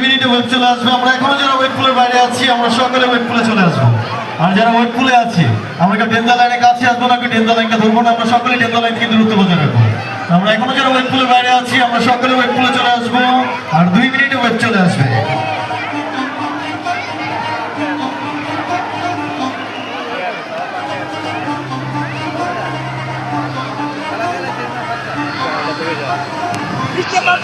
মিনিটে ওয়েব চলে আসবে। আমরা এখনো যারা ওয়েব পুলের বাইরে আছি আমরা সকলে ওয়েব পুলে চলে আসবো। আর যারা ওয়েব পুলে আছি আমরা কেউ ডেঞ্জার লাইনের কাছে আসবো না, কেউ ডেঞ্জার লাইনটা ধরবো না, আমরা সকলে ডেঞ্জার লাইন থেকে দূরত্ব বজায় রাখবো। আমরা এখনো যারা ওয়েব পুলের বাইরে আছি আমরা সকলে ওয়েব পুলে চলে আসবো। আর 2 মিনিটে ওয়েব চলে আসবে। Izquierda,